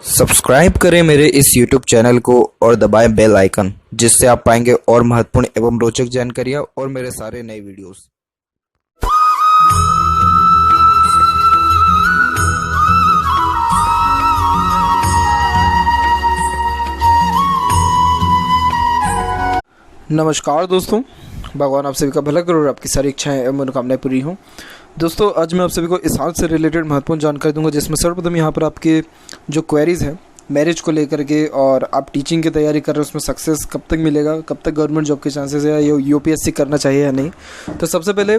Subscribe करें मेरे इस YouTube चैनल को और दबाएं बेल आइकन, जिससे आप पाएंगे और महत्वपूर्ण एवं रोचक जानकारियाँ और मेरे सारे नए वीडियोस। नमस्कार दोस्तों, भगवान आप सभी का भला करे और आपकी सारी इच्छाएं एवं मनोकामनाएं पूरी हों। दोस्तों, आज मैं आप सभी को इस हाथ से रिलेटेड महत्वपूर्ण जानकारी दूंगा, जिसमें सर्वप्रथम यहाँ पर आपके जो क्वेरीज़ हैं मैरिज को लेकर के, और आप टीचिंग की तैयारी कर रहे हैं उसमें सक्सेस कब तक मिलेगा, कब तक गवर्नमेंट जॉब के चांसेस है, या यूपीएससी करना चाहिए या नहीं। तो सबसे पहले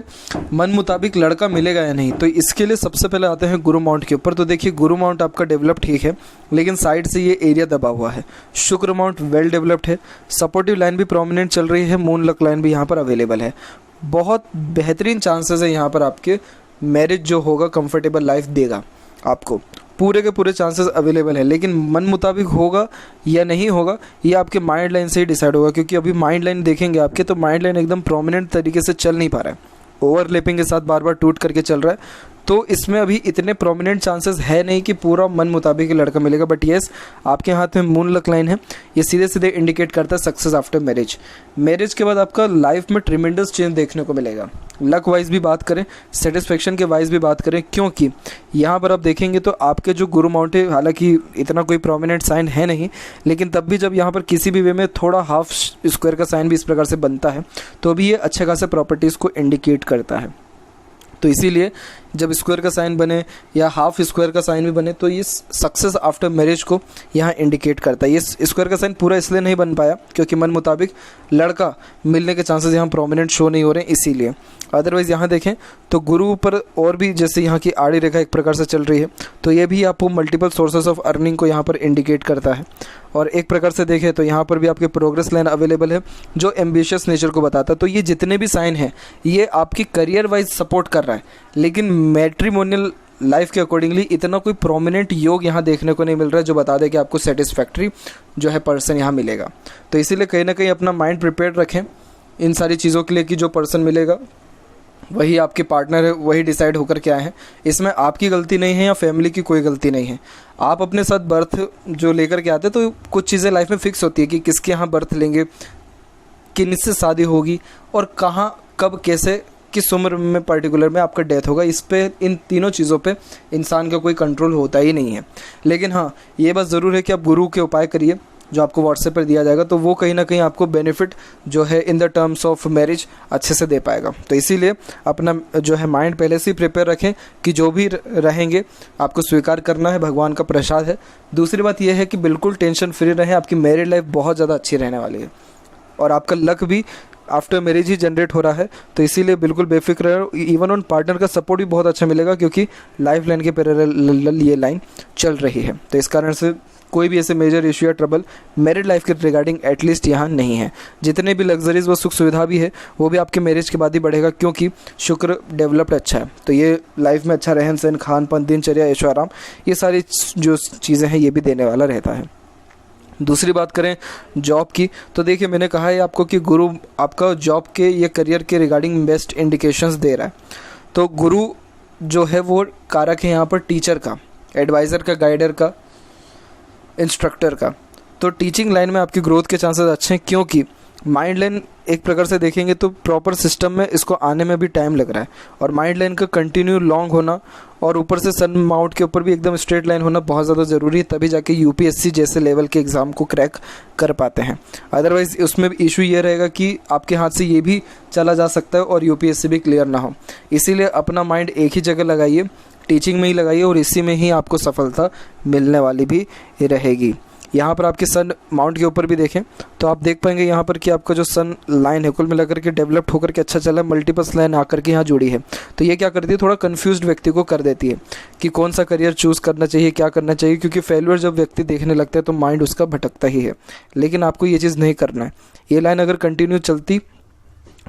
मन मुताबिक लड़का मिलेगा या नहीं, तो इसके लिए सबसे पहले आते हैं गुरु माउंट के ऊपर। तो देखिए, गुरु माउंट आपका डेवलप ठीक है, लेकिन साइड से ये एरिया दबा हुआ है। शुक्र माउंट वेल डेवलप्ड है, सपोर्टिव लाइन भी प्रोमिनेंट चल रही है, मून लक लाइन भी यहाँ पर अवेलेबल है। बहुत बेहतरीन चांसेस है यहाँ पर आपके मैरिज जो होगा कंफर्टेबल लाइफ देगा आपको, पूरे के पूरे चांसेस अवेलेबल है। लेकिन मन मुताबिक होगा या नहीं होगा ये आपके माइंड लाइन से ही डिसाइड होगा, क्योंकि अभी माइंड लाइन देखेंगे आपके तो माइंड लाइन एकदम प्रोमिनेंट तरीके से चल नहीं पा रहा है, ओवरलैपिंग के साथ बार बार टूट करके चल रहा है। तो इसमें अभी इतने प्रोमिनेंट चांसेस है नहीं कि पूरा मन मुताबिक लड़का मिलेगा। बट येस, आपके हाथ में मून लक लाइन है, ये सीधे सीधे इंडिकेट करता है सक्सेस आफ्टर मैरिज। मैरिज के बाद आपका लाइफ में ट्रिमेंडस चेंज देखने को मिलेगा। लक वाइज भी बात करें, सेटिस्फेक्शन के वाइज भी बात करें, क्योंकि यहाँ पर आप देखेंगे तो आपके जो गुरु माउंट है, हालांकि इतना कोई प्रोमिनेंट साइन है नहीं, लेकिन तब भी जब यहाँ पर किसी भी वे में थोड़ा हाफ स्क्वायर का साइन भी इस प्रकार से बनता है तो भी ये अच्छे खासे प्रॉपर्टीज़ को इंडिकेट करता है। तो इसीलिए जब स्क्वायर का साइन बने या हाफ स्क्वायर का साइन भी बने तो ये सक्सेस आफ्टर मैरिज को यहाँ इंडिकेट करता है। ये स्क्वायर का साइन पूरा इसलिए नहीं बन पाया क्योंकि मन मुताबिक लड़का मिलने के चांसेस यहाँ प्रोमिनेंट शो नहीं हो रहे हैं, इसीलिए। अदरवाइज़ यहाँ देखें तो गुरु पर और भी जैसे यहाँ की आड़ी रेखा एक प्रकार से चल रही है, तो ये भी आपको मल्टीपल सोर्सेस ऑफ अर्निंग को यहाँ पर इंडिकेट करता है। और एक प्रकार से देखें तो यहाँ पर भी आपके प्रोग्रेस लाइन अवेलेबल है जो एम्बिशियस नेचर को बताता है। तो ये जितने भी साइन हैं ये आपकी करियर वाइज सपोर्ट कर रहा है, लेकिन मैट्रिमोनियल लाइफ के अकॉर्डिंगली इतना कोई प्रोमिनेंट योग यहाँ देखने को नहीं मिल रहा है जो बता दे कि आपको सेटिस्फैक्ट्री जो है पर्सन यहाँ मिलेगा। तो इसीलिए कहीं ना कहीं अपना माइंड प्रिपेयर रखें इन सारी चीज़ों के लिए कि जो पर्सन मिलेगा वही आपके पार्टनर है, वही डिसाइड होकर के आए हैं। इसमें आपकी गलती नहीं है या फैमिली की कोई गलती नहीं है। आप अपने साथ बर्थ जो लेकर के आते हैं तो कुछ चीज़ें लाइफ में फिक्स होती है कि किसके यहाँ बर्थ लेंगे, किनसे शादी होगी और कहाँ कब कैसे किस उम्र में पर्टिकुलर में आपका डेथ होगा। इस पे, इन तीनों चीज़ों पे इंसान का कोई कंट्रोल होता ही नहीं है। लेकिन हाँ, ये बात ज़रूर है कि आप गुरु के उपाय करिए जो आपको व्हाट्सएप पर दिया जाएगा, तो वो कहीं ना कहीं आपको बेनिफिट जो है in the terms of marriage अच्छे से दे पाएगा। तो इसीलिए अपना जो है माइंड पहले से ही प्रिपेयर रखें कि जो भी रहेंगे आपको स्वीकार करना है, भगवान का प्रसाद है। दूसरी बात यह है कि बिल्कुल टेंशन फ्री रहें, आपकी मैरिड लाइफ बहुत ज़्यादा अच्छी रहने वाली है और आपका लक भी आफ्टर मैरिज ही जनरेट हो रहा है। तो इसीलिए बिल्कुल बेफिक्र रहो। इवन ऑन पार्टनर का सपोर्ट भी बहुत अच्छा मिलेगा क्योंकि लाइफ लाइन के पैरेलल ये लाइन चल रही है। तो इस कारण से कोई भी ऐसे मेजर इशू या ट्रबल मैरिड लाइफ के रिगार्डिंग एटलीस्ट यहाँ नहीं है। जितने भी लग्जरीज व सुख सुविधा भी है वो भी आपके मैरिज के बाद ही बढ़ेगा, क्योंकि शुक्र डेवलप्ड अच्छा है। तो ये लाइफ में अच्छा रहन सहन, खान पान, दिनचर्या, ऐशो आराम, ये सारी जो चीज़ें हैं ये भी देने वाला रहता है। दूसरी बात करें जॉब की, तो देखिए मैंने कहा है आपको कि गुरु आपका जॉब के या करियर के रिगार्डिंग बेस्ट इंडिकेशंस दे रहा है। तो गुरु जो है वो कारक है यहाँ पर टीचर का, एडवाइज़र का, गाइडर का, इंस्ट्रक्टर का। तो टीचिंग लाइन में आपकी ग्रोथ के चांसेस अच्छे हैं, क्योंकि माइंड लाइन एक प्रकार से देखेंगे तो प्रॉपर सिस्टम में इसको आने में भी टाइम लग रहा है, और माइंड लाइन का कंटिन्यू लॉन्ग होना और ऊपर से सन माउंट के ऊपर भी एकदम स्ट्रेट लाइन होना बहुत ज़्यादा ज़रूरी है, तभी जाके यूपीएससी जैसे लेवल के एग्ज़ाम को क्रैक कर पाते हैं। अदरवाइज़ उसमें इशू ये रहेगा कि आपके हाथ से ये भी चला जा सकता है और यूपीएससी भी क्लियर ना हो। इसीलिए अपना माइंड एक ही जगह लगाइए, टीचिंग में ही लगाइए, और इसी में ही आपको सफलता मिलने वाली भी रहेगी। यहाँ पर आपके सन माउंट के ऊपर भी देखें तो आप देख पाएंगे यहाँ पर कि आपका जो सन लाइन है कुल मिलाकर के डेवलप्ड होकर के अच्छा चला है, मल्टीपल्स लाइन आकर के यहाँ जुड़ी है। तो ये क्या करती है, थोड़ा कंफ्यूज्ड व्यक्ति को कर देती है कि कौन सा करियर चूज़ करना चाहिए, क्या करना चाहिए, क्योंकि फेलियर जब व्यक्ति देखने लगता है तो माइंड उसका भटकता ही है। लेकिन आपको ये चीज़ नहीं करना है। ये लाइन अगर कंटिन्यू चलती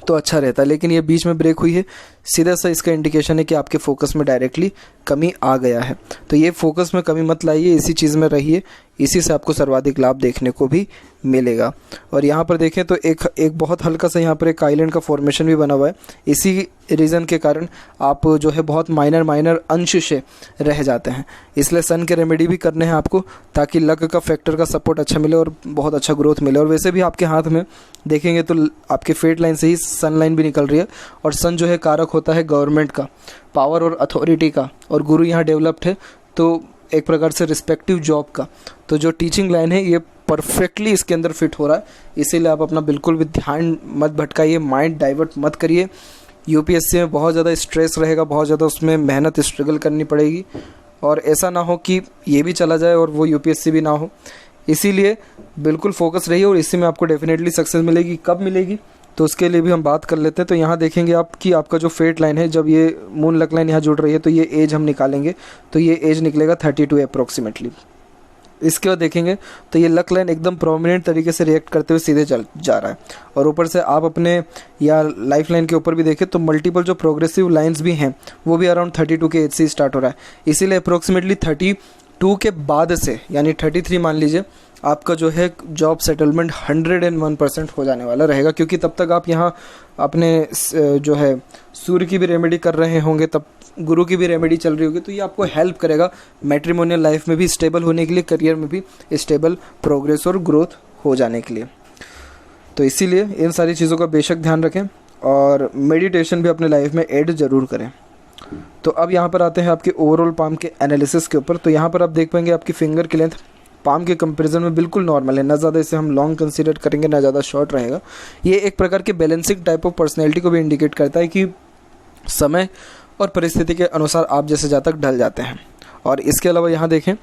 तो अच्छा रहता है, लेकिन ये बीच में ब्रेक हुई है, सीधा सा इसका इंडिकेशन है कि आपके फोकस में डायरेक्टली कमी आ गया है। तो ये फोकस में कमी मत लाइए, इसी चीज़ में रहिए, इसी से आपको सर्वाधिक लाभ देखने को भी मिलेगा। और यहाँ पर देखें तो एक बहुत हल्का सा यहाँ पर एक आइलैंड का फॉर्मेशन भी बना हुआ है। इसी रीज़न के कारण आप जो है बहुत माइनर अंश से रह जाते हैं, इसलिए सन के रेमेडी भी करने हैं आपको, ताकि लक का फैक्टर का सपोर्ट अच्छा मिले और बहुत अच्छा ग्रोथ मिले। और वैसे भी आपके हाथ में देखेंगे तो आपके फेट लाइन से ही सन लाइन भी निकल रही है, और सन जो है कारक होता है गवर्नमेंट का, पावर और अथॉरिटी का, और गुरु यहाँ डेवलप्ड है तो एक प्रकार से रिस्पेक्टिव जॉब का। तो जो टीचिंग लाइन है ये परफेक्टली इसके अंदर फिट हो रहा है, इसीलिए आप अपना बिल्कुल भी ध्यान मत भटकाइए, माइंड डाइवर्ट मत करिए। यूपीएससी में बहुत ज़्यादा स्ट्रेस रहेगा, बहुत ज़्यादा उसमें मेहनत स्ट्रगल करनी पड़ेगी, और ऐसा ना हो कि ये भी चला जाए और वो यूपीएससी भी ना हो। इसीलिए बिल्कुल फोकस रहिए और इसी में आपको डेफिनेटली सक्सेस मिलेगी। कब मिलेगी तो उसके लिए भी हम बात कर लेते हैं। तो यहाँ देखेंगे आप कि आपका जो फेट लाइन है, जब ये मून लक लाइन यहाँ जुड़ रही है तो ये एज हम निकालेंगे, तो ये एज निकलेगा 32 अप्रोक्सीमेटली। इसके बाद देखेंगे तो ये लक लाइन एकदम प्रोमिनेंट तरीके से रिएक्ट करते हुए सीधे चल जा रहा है, और ऊपर से आप अपने या लाइफ लाइन के ऊपर भी देखें तो मल्टीपल जो प्रोग्रेसिव लाइंस भी हैं वो भी अराउंड 32 के एज से स्टार्ट हो रहा है। इसीलिए अप्रोक्सीमेटली 32 के बाद से यानी 33 मान लीजिए आपका जो है जॉब सेटलमेंट 101% हो जाने वाला रहेगा, क्योंकि तब तक आप यहाँ अपने जो है सूर्य की भी रेमेडी कर रहे होंगे, तब गुरु की भी रेमेडी चल रही होगी, तो ये आपको हेल्प करेगा मैट्रिमोनियल लाइफ में भी स्टेबल होने के लिए, करियर में भी स्टेबल प्रोग्रेस और ग्रोथ हो जाने के लिए। तो इसीलिए इन सारी चीज़ों का बेशक ध्यान रखें और मेडिटेशन भी अपने लाइफ में ऐड ज़रूर करें। तो अब यहाँ पर आते हैं आपके ओवरऑल पाम के एनालिसिस के ऊपर। तो यहाँ पर आप देख पाएंगे आपकी फिंगर की लेंथ पाम के कंपैरिजन में बिल्कुल नॉर्मल है, ना ज़्यादा इसे हम लॉन्ग कंसीडर करेंगे ना ज़्यादा शॉर्ट रहेगा। ये एक प्रकार के बैलेंसिंग टाइप ऑफ पर्सनैलिटी को भी इंडिकेट करता है कि समय और परिस्थिति के अनुसार आप जैसे जातक ढल जाते हैं। और इसके अलावा यहाँ देखें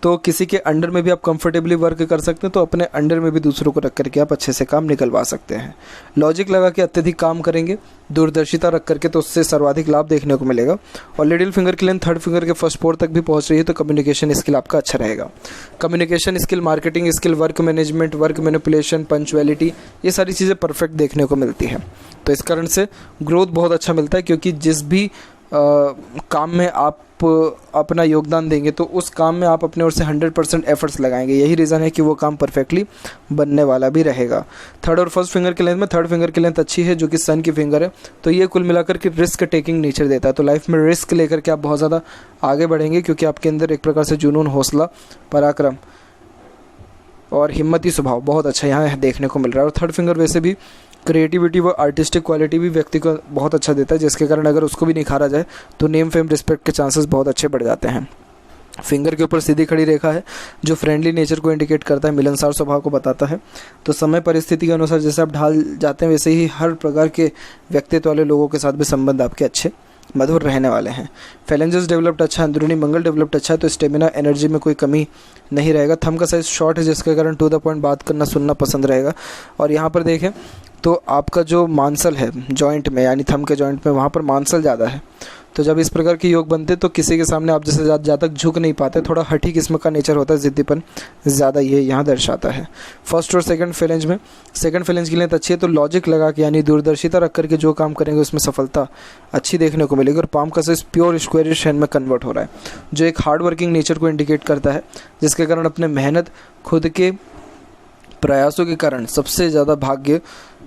तो किसी के अंडर में भी आप कंफर्टेबली वर्क कर सकते हैं, तो अपने अंडर में भी दूसरों को रख करके आप अच्छे से काम निकलवा सकते हैं। लॉजिक लगा के अत्यधिक काम करेंगे, दूरदर्शिता रख करके, तो उससे सर्वाधिक लाभ देखने को मिलेगा। और लिटिल फिंगर की लेंथ थर्ड फिंगर के फर्स्ट पोर तक भी पहुंच रही है, तो कम्युनिकेशन स्किल आपका अच्छा रहेगा। Communication skill, marketing skill, work management, work manipulation, punctuality, ये सारी चीज़ें परफेक्ट देखने को मिलती है। तो इस कारण से ग्रोथ बहुत अच्छा मिलता है, क्योंकि जिस भी काम में आप अपना योगदान देंगे तो उस काम में आप अपने ओर से 100% एफर्ट्स लगाएंगे। यही रीज़न है कि वो काम परफेक्टली बनने वाला भी रहेगा। थर्ड और फर्स्ट फिंगर की लेंथ में थर्ड फिंगर की लेंथ अच्छी है, जो कि सन की फिंगर है, तो ये कुल मिलाकर के रिस्क टेकिंग नेचर देता है। तो लाइफ में रिस्क लेकर के आप बहुत ज़्यादा आगे बढ़ेंगे, क्योंकि आपके अंदर एक प्रकार से जुनून, हौसला, पराक्रम और हिम्मती स्वभाव बहुत अच्छा यहाँ देखने को मिल रहा है। और थर्ड फिंगर वैसे भी क्रिएटिविटी व आर्टिस्टिक क्वालिटी भी व्यक्ति को बहुत अच्छा देता है, जिसके कारण अगर उसको भी निखारा जाए तो नेम फेम रिस्पेक्ट के चांसेस बहुत अच्छे बढ़ जाते हैं। फिंगर के ऊपर सीधी खड़ी रेखा है, जो फ्रेंडली नेचर को इंडिकेट करता है, मिलनसार स्वभाव को बताता है। तो समय परिस्थिति के अनुसार जैसे आप ढाल जाते हैं, वैसे ही हर प्रकार के व्यक्तित्व वाले लोगों के साथ भी संबंध आपके अच्छे मधुर रहने वाले हैं। फैलेंजेस डेवलप्ड अच्छा, अंदरूनी मंगल डेवलप्ड अच्छा है, तो स्टेमिना एनर्जी में कोई कमी नहीं रहेगा। थंब का साइज शॉर्ट है, जिसके कारण टू द पॉइंट बात करना सुनना पसंद रहेगा। और यहाँ पर देखें तो आपका जो मांसल है जॉइंट में, यानी थंब के जॉइंट में, वहाँ पर मांसल ज़्यादा है। तो जब इस प्रकार के योग बनते तो किसी के सामने आप जैसे ज़्यादा झुक नहीं पाते, थोड़ा हठी किस्म का नेचर होता है, ज़िद्दीपन ज़्यादा ये यहाँ दर्शाता है। फर्स्ट और सेकंड फेलेंज में, सेकंड फेलेंज की लेंथ अच्छी है, तो लॉजिक लगा के यानी दूरदर्शिता रख करके जो काम करेंगे उसमें सफलता अच्छी देखने को मिलेगी। और पाम का साइज प्योर स्क्वायरिश हैंड में कन्वर्ट हो रहा है, जो एक हार्ड वर्किंग नेचर को इंडिकेट करता है, जिसके कारण अपने मेहनत, खुद के प्रयासों के कारण सबसे ज़्यादा भाग्य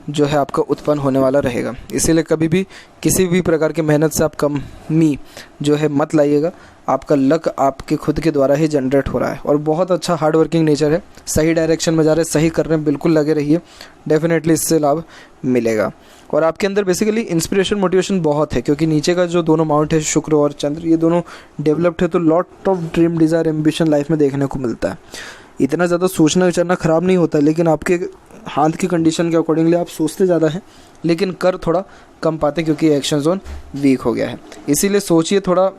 जो है आपका उत्पन्न होने वाला रहेगा। इसीलिए कभी भी किसी भी प्रकार की मेहनत से आप कमी जो है मत लाइएगा। आपका लक आपके खुद के द्वारा ही जनरेट हो रहा है, और बहुत अच्छा हार्ड वर्किंग नेचर है, सही डायरेक्शन में जा रहे हैं, सही कर रहे हैं, बिल्कुल लगे रहिए, डेफिनेटली इससे लाभ मिलेगा। और आपके अंदर बेसिकली इंस्पिरेशन, मोटिवेशन बहुत है, क्योंकि नीचे का जो दोनों माउंट है शुक्र और चंद्र, ये दोनों डेवलप्ड है, तो lot of dream, desire, ambition life में देखने को मिलता है। इतना ज़्यादा सोचना विचारना ख़राब नहीं होता, लेकिन आपके हाथ की कंडीशन के अकॉर्डिंगली आप सोचते ज़्यादा हैं लेकिन कर थोड़ा कम पाते, क्योंकि एक्शन जोन वीक हो गया है। इसीलिए सोचिए थोड़ा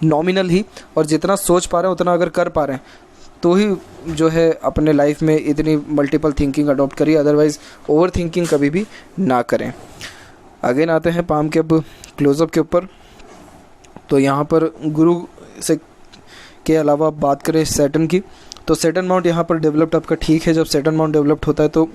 नॉमिनल ही, और जितना सोच पा रहे हैं उतना अगर कर पा रहे हैं तो ही जो है अपने लाइफ में इतनी मल्टीपल थिंकिंग अडॉप्ट करिए, अदरवाइज़ ओवर थिंकिंग कभी भी ना करें। अगेन आते हैं पाम के अब क्लोजअप के ऊपर। तो यहाँ पर गुरु से के अलावा बात करें सैटर्न की, तो सैटर्न माउंट यहाँ पर डेवलप्ड आपका ठीक है। जब सैटर्न माउंट डेवलप्ड होता है तो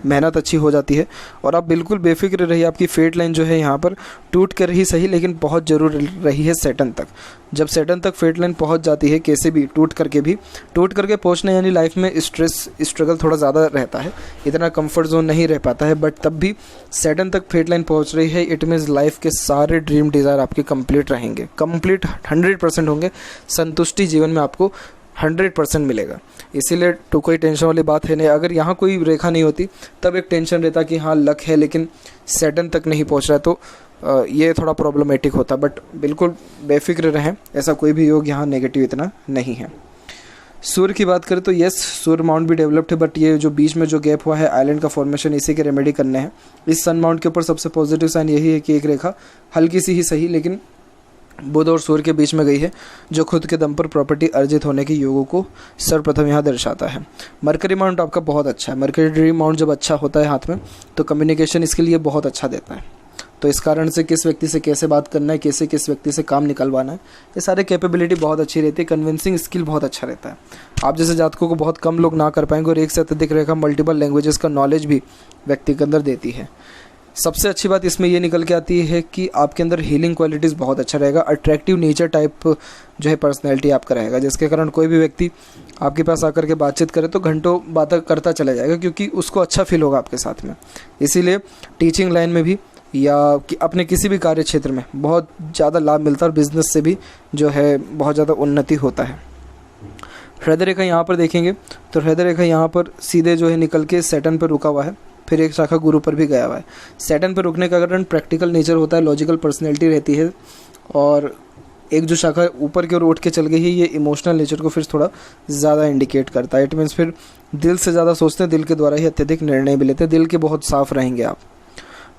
मेहनत अच्छी हो जाती है और आप बिल्कुल बेफिक्र रहिए। आपकी फेट लाइन जो है यहाँ पर टूट कर ही सही, लेकिन बहुत ज़रूर रही है सेटन तक। जब सेटन तक फेट लाइन पहुँच जाती है कैसे भी टूट करके पहुँचना, यानी लाइफ में स्ट्रगल थोड़ा ज़्यादा रहता है, इतना कंफर्ट जोन नहीं रह पाता है, बट तब भी सेटन तक फेट लाइन पहुँच रही है, इट मीन्स लाइफ के सारे ड्रीम डिज़ायर आपके कंप्लीट रहेंगे, कंप्लीट 100% होंगे। संतुष्टि जीवन में आपको 100% मिलेगा। इसीलिए तो कोई टेंशन वाली बात है नहीं। अगर यहाँ कोई रेखा नहीं होती तब एक टेंशन रहता कि हाँ लक है लेकिन सेटन तक नहीं पहुँच रहा है, तो ये थोड़ा प्रॉब्लमेटिक होता। बट बिल्कुल बेफिक्र रहें, ऐसा कोई भी योग यहाँ नेगेटिव इतना नहीं है। सूर्य की बात करें तो यस, सूर्य माउंट भी डेवलप्ड है, बट ये जो बीच में जो गैप हुआ है आइलैंड का फॉर्मेशन, इसी के रेमेडी करने हैं। इस सन माउंट के ऊपर सबसे पॉजिटिव साइन यही है कि एक रेखा हल्की सी ही सही लेकिन बुध और सूर्य के बीच में गई है, जो खुद के दम पर प्रॉपर्टी अर्जित होने के योगों को सर्वप्रथम यहाँ दर्शाता है। मरकरी माउंट आपका बहुत अच्छा है। मरकरी माउंट जब अच्छा होता है हाथ में तो कम्युनिकेशन इसके लिए बहुत अच्छा देता है। तो इस कारण से किस व्यक्ति से कैसे बात करना है, कैसे किस व्यक्ति से काम निकलवाना है, ये सारे कैपेबिलिटी बहुत अच्छी रहती है। कन्विंसिंग स्किल बहुत अच्छा रहता है। आप जैसे जातकों को बहुत कम लोग ना कर पाएंगे और एक से अत्यधिक रेखा मल्टीपल लैंग्वेजेस का नॉलेज भी व्यक्ति के अंदर देती है। सबसे अच्छी बात इसमें ये निकल के आती है कि आपके अंदर हीलिंग क्वालिटीज़ बहुत अच्छा रहेगा। अट्रैक्टिव नेचर टाइप जो है पर्सनैलिटी आपका रहेगा, जिसके कारण कोई भी व्यक्ति आपके पास आकर के बातचीत करे तो घंटों बातें करता चला जाएगा, क्योंकि उसको अच्छा फील होगा आपके साथ में। इसीलिए टीचिंग लाइन में भी या कि अपने किसी भी कार्य क्षेत्र में बहुत ज़्यादा लाभ मिलता है और बिजनेस से भी जो है बहुत ज़्यादा उन्नति होता है। हृदय रेखा यहाँ पर देखेंगे तो हृदय रेखा यहाँ पर सीधे जो है निकल के सैटर्न पर रुका हुआ है, फिर एक शाखा गुरु पर भी गया हुआ है। सैटर्न पर रुकने का कारण प्रैक्टिकल नेचर होता है, लॉजिकल पर्सनैलिटी रहती है, और एक जो शाखा ऊपर की ओर उठ के चल गई है ये इमोशनल नेचर को फिर थोड़ा ज़्यादा इंडिकेट करता है। इट मीन्स फिर दिल से ज़्यादा सोचते हैं, दिल के द्वारा ही अत्यधिक निर्णय भी लेते हैं, दिल के बहुत साफ रहेंगे आप।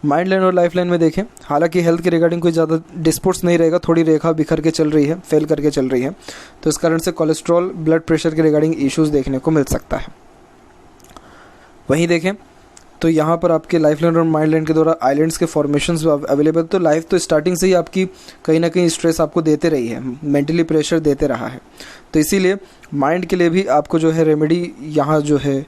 माइंड लाइन और लाइफ लाइन में देखें, हालांकि हेल्थ के रिगार्डिंग कोई ज़्यादा डिस्प्यूट्स नहीं रहेगा, थोड़ी रेखा बिखर के चल रही है, फेल करके चल रही है, तो इस कारण से कोलेस्ट्रॉल, ब्लड प्रेशर के रिगार्डिंग इश्यूज़ देखने को मिल सकता है। वहीं देखें तो यहाँ पर आपके लाइफ लाइन और माइंड लाइन के द्वारा आइलैंड्स के फॉर्मेशंस अवेलेबल, तो लाइफ तो स्टार्टिंग से ही आपकी कहीं ना कहीं स्ट्रेस आपको देते रही है, मेंटली प्रेशर देते रहा है। तो इसीलिए माइंड के लिए भी आपको जो है रेमेडी यहाँ जो है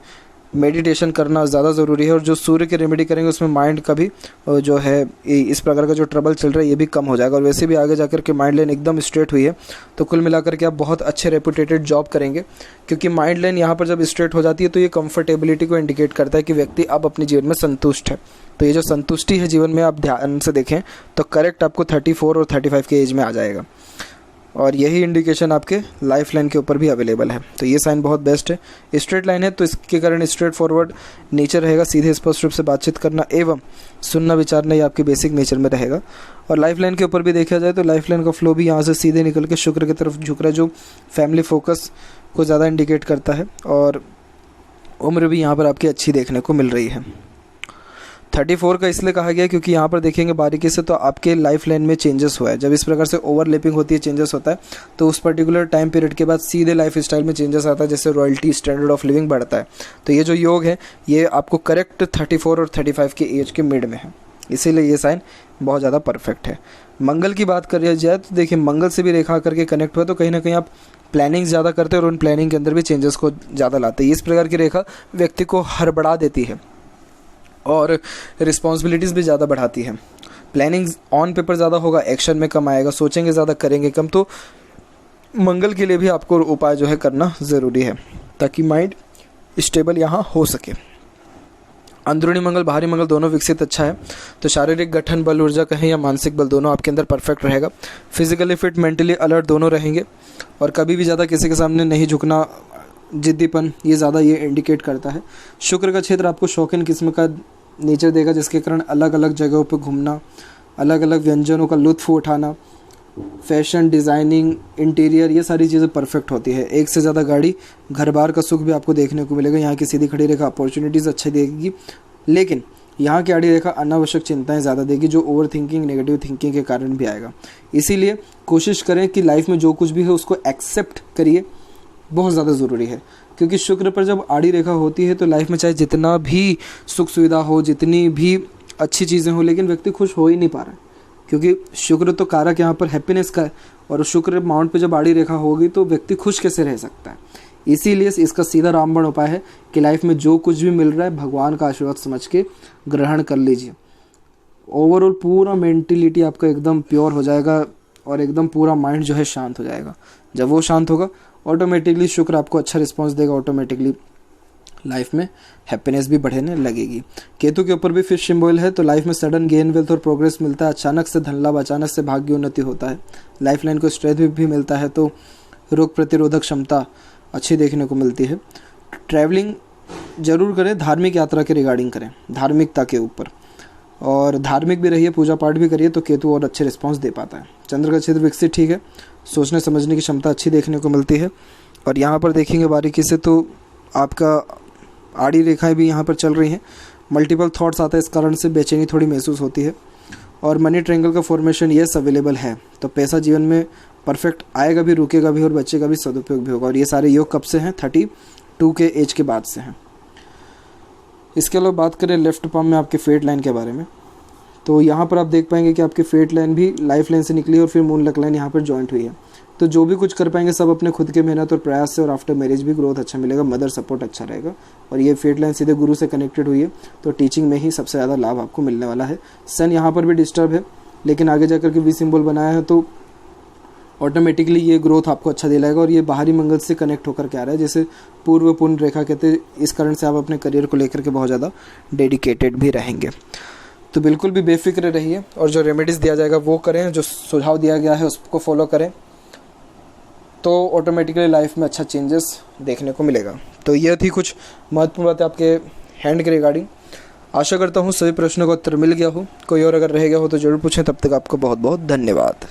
मेडिटेशन करना ज़्यादा ज़रूरी है, और जो सूर्य के रेमेडी करेंगे उसमें माइंड का भी जो है इस प्रकार का जो ट्रबल चल रहा है ये भी कम हो जाएगा। और वैसे भी आगे जाकर के माइंड लाइन एकदम स्ट्रेट हुई है, तो कुल मिलाकर के आप बहुत अच्छे रेपुटेटेड जॉब करेंगे, क्योंकि माइंड लाइन यहाँ पर जब स्ट्रेट हो जाती है तो ये कंफर्टेबिलिटी को इंडिकेट करता है कि व्यक्ति अब अपने जीवन में संतुष्ट है। तो ये जो संतुष्टि है जीवन में, आप ध्यान से देखें तो करेक्ट आपको 34 और 35 के एज में आ जाएगा, और यही इंडिकेशन आपके लाइफ लाइन के ऊपर भी अवेलेबल है। तो ये साइन बहुत बेस्ट है। स्ट्रेट लाइन है तो इसके कारण स्ट्रेट फॉरवर्ड नेचर रहेगा, सीधे स्पष्ट रूप से बातचीत करना एवं सुनना विचारना ये आपके बेसिक नेचर में रहेगा। और लाइफ लाइन के ऊपर भी देखा जाए तो लाइफ लाइन का फ्लो भी यहाँ से सीधे निकल के शुक्र की तरफ झुक रहा है, जो फैमिली फोकस को ज़्यादा इंडिकेट करता है, और उम्र भी यहाँ पर आपकी अच्छी देखने को मिल रही है। 34 का इसलिए कहा गया क्योंकि यहाँ पर देखेंगे बारीकी से तो आपके लाइफ लाइन में चेंजेस हुआ है। जब इस प्रकार से ओवरलैपिंग होती है, चेंजेस होता है, तो उस पर्टिकुलर टाइम पीरियड के बाद सीधे लाइफ स्टाइल में चेंजेस आता है, जैसे रॉयल्टी, स्टैंडर्ड ऑफ लिविंग बढ़ता है। तो ये जो योग है ये आपको करेक्ट 34 और 35 के एज के मिड में है, इसीलिए ये साइन बहुत ज़्यादा परफेक्ट है। मंगल की बात करी जाए तो देखिए मंगल से भी रेखा करके कनेक्ट हुआ, तो कहीं ना कहीं आप प्लानिंग ज़्यादा करते हैं और उन प्लानिंग के अंदर भी चेंजेस को ज़्यादा लाते हैं। इस प्रकार की रेखा व्यक्ति को हड़बड़ा देती है और रिस्पॉन्सिबिलिटीज़ भी ज़्यादा बढ़ाती है। प्लानिंग ऑन पेपर ज़्यादा होगा, एक्शन में कम आएगा, सोचेंगे ज़्यादा करेंगे कम। तो मंगल के लिए भी आपको उपाय जो है करना ज़रूरी है ताकि माइंड स्टेबल यहाँ हो सके। अंदरूनी मंगल, बाहरी मंगल दोनों विकसित अच्छा है, तो शारीरिक गठन बल, ऊर्जा कहें या मानसिक बल, दोनों आपके अंदर परफेक्ट रहेगा। फिजिकली फिट, मेंटली अलर्ट दोनों रहेंगे, और कभी भी ज़्यादा किसी के सामने नहीं झुकना, जिद्दीपन, ये ज़्यादा ये इंडिकेट करता है। शुक्र का क्षेत्र आपको शौकीन किस्म का नेचर देगा, जिसके कारण अलग अलग जगहों पर घूमना, अलग अलग व्यंजनों का लुत्फ़ उठाना, फैशन, डिज़ाइनिंग, इंटीरियर, ये सारी चीज़ें परफेक्ट होती है। एक से ज़्यादा गाड़ी, घर बार का सुख भी आपको देखने को मिलेगा। यहाँ की सीधी खड़ी रेखा अपॉर्चुनिटीज़ अच्छी देगी, लेकिन यहाँ की आड़ी रेखा अनावश्यक चिंताएं ज़्यादा देगी, जो ओवर थिंकिंग, नेगेटिव थिंकिंग के कारण भी आएगा। इसीलिए कोशिश करें कि लाइफ में जो कुछ भी है उसको एक्सेप्ट करिए, बहुत ज़्यादा ज़रूरी है। क्योंकि शुक्र पर जब आड़ी रेखा होती है तो लाइफ में चाहे जितना भी सुख सुविधा हो, जितनी भी अच्छी चीज़ें हो, लेकिन व्यक्ति खुश हो ही नहीं पा रहा है। क्योंकि शुक्र तो कारक यहाँ पर हैप्पीनेस का है, और शुक्र माउंट पे जब आड़ी रेखा होगी तो व्यक्ति खुश कैसे रह सकता है। इसीलिए इसका सीधा रामबाण उपाय है कि लाइफ में जो कुछ भी मिल रहा है भगवान का आशीर्वाद समझ के ग्रहण कर लीजिए। ओवरऑल पूरा मेंटिलिटी आपका एकदम प्योर हो जाएगा और एकदम पूरा माइंड जो है शांत हो जाएगा। जब वो शांत होगा ऑटोमेटिकली शुक्र आपको अच्छा रिस्पांस देगा, ऑटोमेटिकली लाइफ में हैप्पीनेस भी बढ़ने लगेगी। केतु के ऊपर भी फिश सिंबल है, तो लाइफ में सडन गेन वेल्थ और प्रोग्रेस मिलता है, अचानक से धन लाभ, अचानक से भाग्य उन्नति होता है। लाइफ लाइन को स्ट्रेंथ भी मिलता है, तो रोग प्रतिरोधक क्षमता अच्छी देखने को मिलती है। ट्रैवलिंग जरूर करें, धार्मिक यात्रा के रिगार्डिंग करें, धार्मिकता के ऊपर, और धार्मिक भी रहिए, पूजा पाठ भी करिए, तो केतु और अच्छे रिस्पांस दे पाता है। चंद्र का क्षेत्र विकसित ठीक है, सोचने समझने की क्षमता अच्छी देखने को मिलती है। और यहाँ पर देखेंगे बारीकी से तो आपका आड़ी रेखाएं भी यहाँ पर चल रही हैं, मल्टीपल थॉट्स आता है, इस कारण से बेचैनी थोड़ी महसूस होती है। और मनी ट्रायंगल का फॉर्मेशन येस अवेलेबल है, तो पैसा जीवन में परफेक्ट आएगा भी, रुकेगा भी और बच्चे भी सदुपयोग भी होगा। और ये सारे योग कब से हैं? 32 के एज के बाद से हैं। इसके अलावा बात करें लेफ्ट पाम में आपके फेट लाइन के बारे में, तो यहाँ पर आप देख पाएंगे कि आपकी फेट लाइन भी लाइफ लाइन से निकली और फिर मून लक लाइन यहाँ पर जॉइंट हुई है। तो जो भी कुछ कर पाएंगे सब अपने खुद के मेहनत और प्रयास से, और आफ्टर मैरिज भी ग्रोथ अच्छा मिलेगा, मदर सपोर्ट अच्छा रहेगा। और ये फेट लाइन सीधे गुरु से कनेक्टेड हुई है, तो टीचिंग में ही सबसे ज़्यादा लाभ आपको मिलने वाला है। सन यहाँ पर भी डिस्टर्ब है, लेकिन आगे जाकर के वी सिंबल बनाया है, तो ऑटोमेटिकली ये ग्रोथ आपको अच्छा दिलाएगा। और ये बाहरी मंगल से कनेक्ट होकर के आ रहा है, जैसे पूर्व पुण्य रेखा कहते हैं। इस कारण से आप अपने करियर को लेकर के बहुत ज़्यादा डेडिकेटेड भी रहेंगे। तो बिल्कुल भी बेफिक्र रहिए, और जो रेमेडीज़ दिया जाएगा वो करें, जो सुझाव दिया गया है उसको फॉलो करें, तो ऑटोमेटिकली लाइफ में अच्छा चेंजेस देखने को मिलेगा। तो यह थी कुछ महत्वपूर्ण बातें आपके हैंड के रिगार्डिंग। आशा करता हूँ सभी प्रश्नों का उत्तर मिल गया हो। कोई और अगर रह गया हो तो ज़रूर पूछें। तब तक आपका बहुत बहुत धन्यवाद।